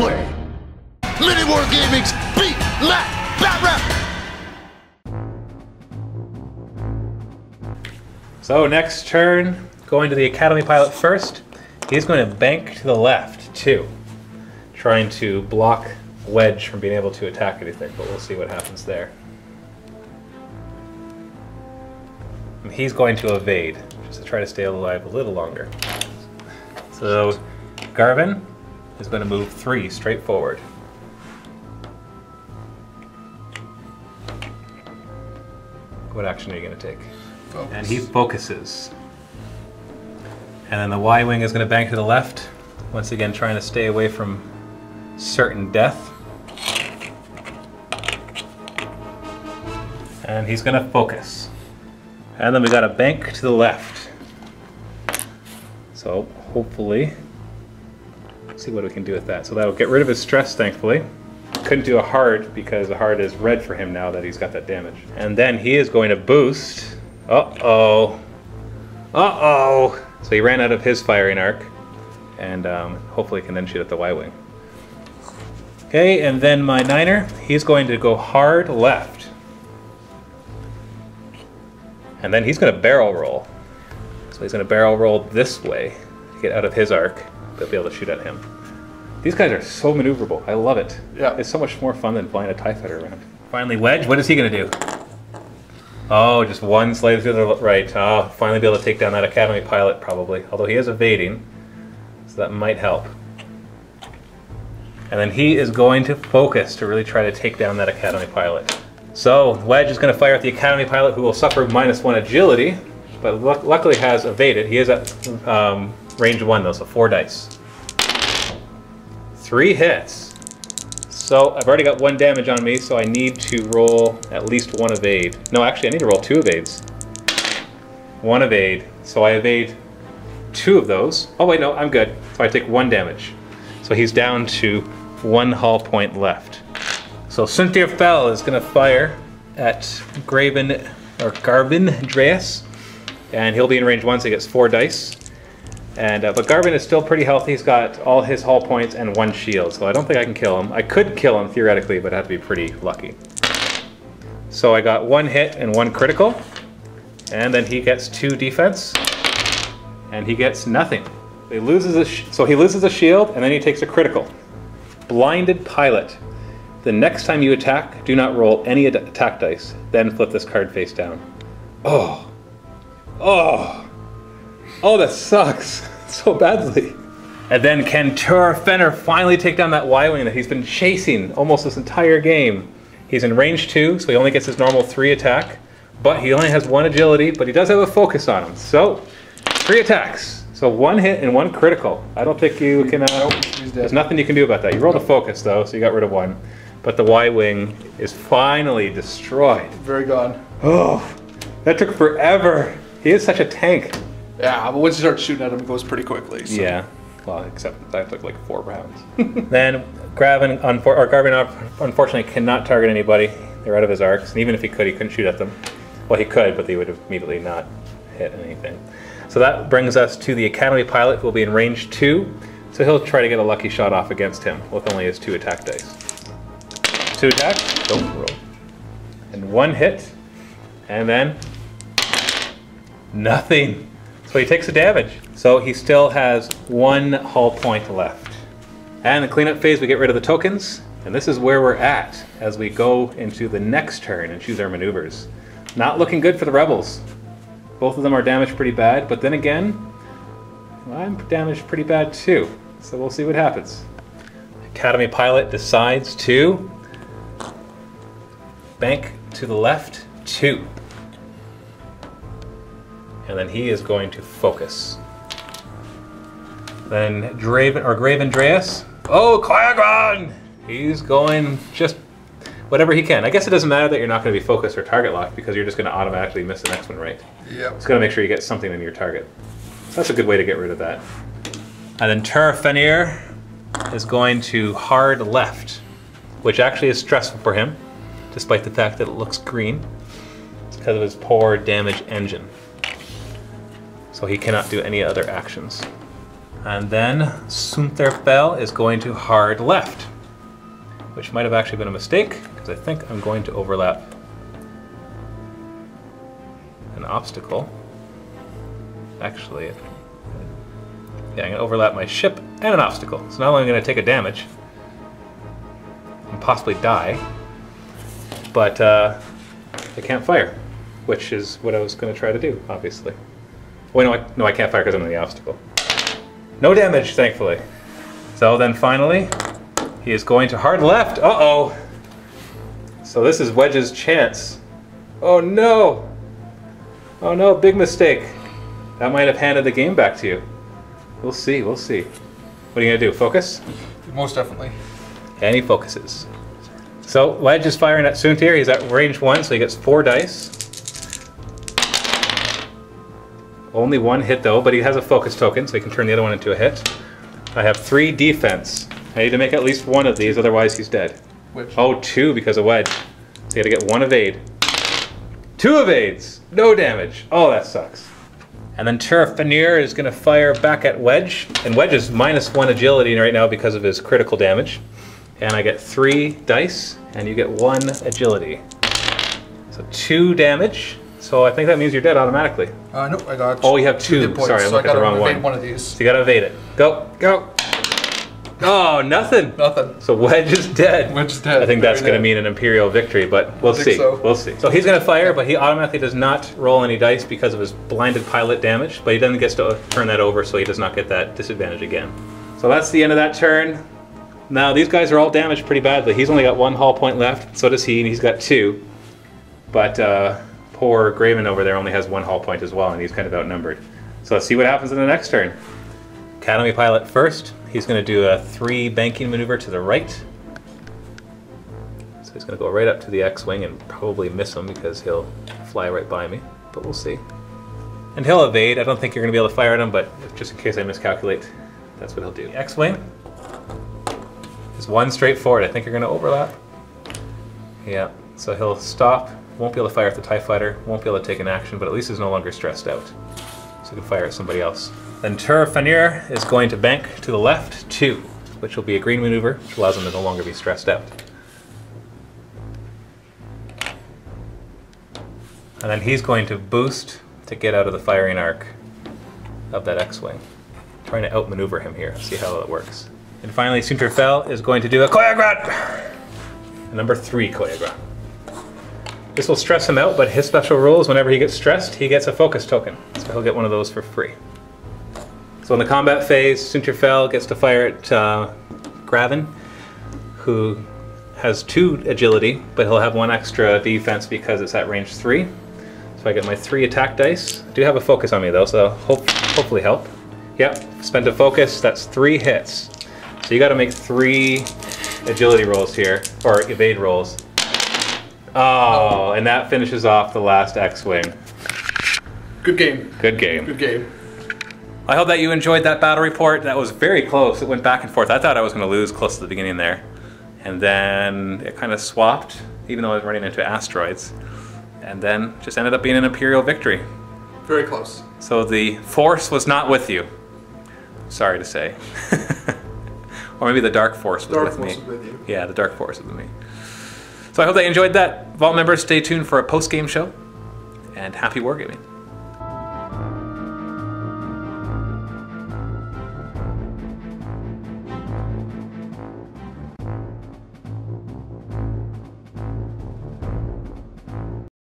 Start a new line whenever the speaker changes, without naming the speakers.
way. MiniWarGaming's Beat Lat Batrep!
So next turn, going to the Academy Pilot first. He's going to bank to the left, too. Trying to block Wedge from being able to attack anything, but we'll see what happens there. And he's going to evade, just to try to stay alive a little longer. So Garvin is going to move 3 straight forward. What action are you going to take?
Focus.
And he focuses. And then the Y-Wing is going to bank to the left, once again trying to stay away from certain death. And he's going to focus. And then we got a bank to the left. So hopefully, let's see what we can do with that. So that'll get rid of his stress, thankfully. Couldn't do a hard because the hard is red for him now that he's got that damage. And then he is going to boost. Uh-oh. Uh-oh. So he ran out of his firing arc, and hopefully can then shoot at the Y-Wing. Okay, and then my Niner, he's going to go hard left. And then he's going to barrel roll. So he's going to barrel roll this way to get out of his arc, but be able to shoot at him. These guys are so maneuverable. I love it.
Yeah.
It's so much more fun than flying a TIE fighter around. Finally, Wedge, what is he going to do? Oh, just one slide to the right. Oh, finally be able to take down that Academy Pilot, probably. Although he is evading, so that might help. And then he is going to focus to really try to take down that Academy Pilot. So, Wedge is going to fire at the Academy Pilot, who will suffer -1 agility, but luckily has evaded. He is at range 1, though, so 4 dice. 3 hits. So I've already got 1 damage on me, so I need to roll at least 1 evade. No, actually I need to roll 2 evades. 1 evade. So I evade 2 of those. Oh wait, no, I'm good. So I take 1 damage. So he's down to 1 hull point left. So Cynthia Fell is going to fire at Garvin Dreas, and he'll be in range 1, so he gets 4 dice. And but Garvin is still pretty healthy. He's got all his hull points and 1 shield, so I don't think I can kill him. I could kill him theoretically, but I have to be pretty lucky. So I got 1 hit and 1 critical, and then he gets 2 defense, and he gets nothing. He loses so he loses a shield, and then he takes a critical. Blinded Pilot. The next time you attack, do not roll any attack dice. Then flip this card face down. Oh. Oh. Oh, that sucks so badly. And then can Tur Fenner finally take down that Y-Wing that he's been chasing almost this entire game? He's in range 2, so he only gets his normal 3 attack, but he only has 1 agility, but he does have a focus on him. So, 3 attacks. So 1 hit and 1 critical. I don't think you can, there's nothing you can do about that. You rolled a focus though, so you got rid of 1. But the Y-Wing is finally destroyed.
Very gone.
Oh, that took forever. He is such a tank.
Yeah, but once you start shooting at him, it goes pretty quickly. So.
Yeah, well, except that took like 4 rounds. Then Garvin unfortunately cannot target anybody. They're out of his arcs, and even if he could, he couldn't shoot at them. Well, he could, but they would have immediately not hit anything. So that brings us to the Academy Pilot, who will be in range 2. So he'll try to get a lucky shot off against him with only his 2 attack dice. 2 attacks, don't roll. And 1 hit, and then nothing. So he takes the damage. So he still has 1 hull point left. And the cleanup phase, we get rid of the tokens. And this is where we're at as we go into the next turn and choose our maneuvers. Not looking good for the rebels. Both of them are damaged pretty bad, but then again, I'm damaged pretty bad too. So we'll see what happens. Academy Pilot decides to bank to the left 2. And then he is going to focus. Then Graven Dreas. Oh, Qui-Gon! He's going just whatever he can. I guess it doesn't matter that you're not going to be focused or target locked because you're just going to automatically miss the next one, right?
Yep.
It's going to make sure you get something in your target. So that's a good way to get rid of that. And then Tur Fenner is going to hard left, which actually is stressful for him, despite the fact that it looks green. It's because of his poor damage engine. So he cannot do any other actions. And then Sunterfell is going to hard left, which might have actually been a mistake, because I think I'm going to overlap an obstacle. Actually, yeah, I'm going to overlap my ship and an obstacle. So not only am I going to take a damage and possibly die, but I can't fire, which is what I was going to try to do, obviously. Wait, no, I can't fire because I'm in the obstacle. No damage, thankfully. So then finally, he is going to hard left. Uh-oh. So this is Wedge's chance. Oh no. Oh no, big mistake. That might have handed the game back to you. We'll see, we'll see. What are you gonna do, focus?
Most definitely.
And he focuses. So Wedge is firing at Suntir. He's at range 1, so he gets 4 dice. Only 1 hit though, but he has a focus token, so he can turn the other one into a hit. I have 3 defense. I need to make at least 1 of these, otherwise he's dead.
Which?
Oh, 2 because of Wedge. So you gotta get 1 evade. 2 evades! No damage. Oh, that sucks. And then Turfanir is gonna fire back at Wedge. And Wedge is -1 agility right now because of his critical damage. And I get 3 dice, and you get 1 agility. So 2 damage. So I think that means you're dead automatically.
Nope, I got.
Oh, you have 2.
hit points,
Sorry, I'm
so I
looking at the
gotta
wrong
evade
one.
one of these.
So you gotta evade it. Go, go. Oh, nothing.
Nothing.
So Wedge is dead.
Wedge is dead.
I think that's
Very
going to
dead.
mean an Imperial victory, but we'll see.
so.
We'll see. So he's going to fire, but he automatically does not roll any dice because of his blinded pilot damage, but he then gets to turn that over, so he does not get that disadvantage again. So that's the end of that turn. Now these guys are all damaged pretty badly. He's only got 1 hull point left, so does he, and he's got 2. But poor Graven over there only has 1 hull point as well, and he's kind of outnumbered. So let's see what happens in the next turn. Academy pilot first. He's going to do a 3 banking maneuver to the right. So he's going to go right up to the X-Wing and probably miss him because he'll fly right by me, but we'll see. And he'll evade. I don't think you're going to be able to fire at him, but just in case I miscalculate, that's what he'll do. The X-Wing is 1 straight forward. I think you're going to overlap. Yeah, so he'll stop. Won't be able to fire at the TIE fighter. Won't be able to take an action, but at least he's no longer stressed out. So he can fire at somebody else. Then Turfanir is going to bank to the left 2, which will be a green maneuver, which allows him to no longer be stressed out. And then he's going to boost to get out of the firing arc of that X-Wing. Trying to outmaneuver him here, see how it works. And finally, Sunterfell is going to do a Koyagrat! Number 3 Koyagrat. This will stress him out, but his special rule is whenever he gets stressed, he gets a focus token. So he'll get 1 of those for free. So in the combat phase, Sunterfell gets to fire at Graven, who has 2 agility, but he'll have 1 extra defense because it's at range 3. So I get my 3 attack dice. I do have a focus on me though, so hopefully help. Yep, spent a focus, that's 3 hits. So you gotta make 3 agility rolls here, or evade rolls. Oh, and that finishes off the last X-Wing.
Good game.
Good game.
Good game.
I hope that you enjoyed that battle report. That was very close. It went back and forth. I thought I was going to lose close to the beginning there. And then it kind of swapped, even though I was running into asteroids. And then just ended up being an Imperial victory.
Very close.
So the Force was not with you. Sorry to say. Or maybe the Dark Force was with me.
Dark Force was with you.
Yeah, the Dark Force was with me. So I hope that you enjoyed that. Vault members, stay tuned for a post-game show. And happy wargaming.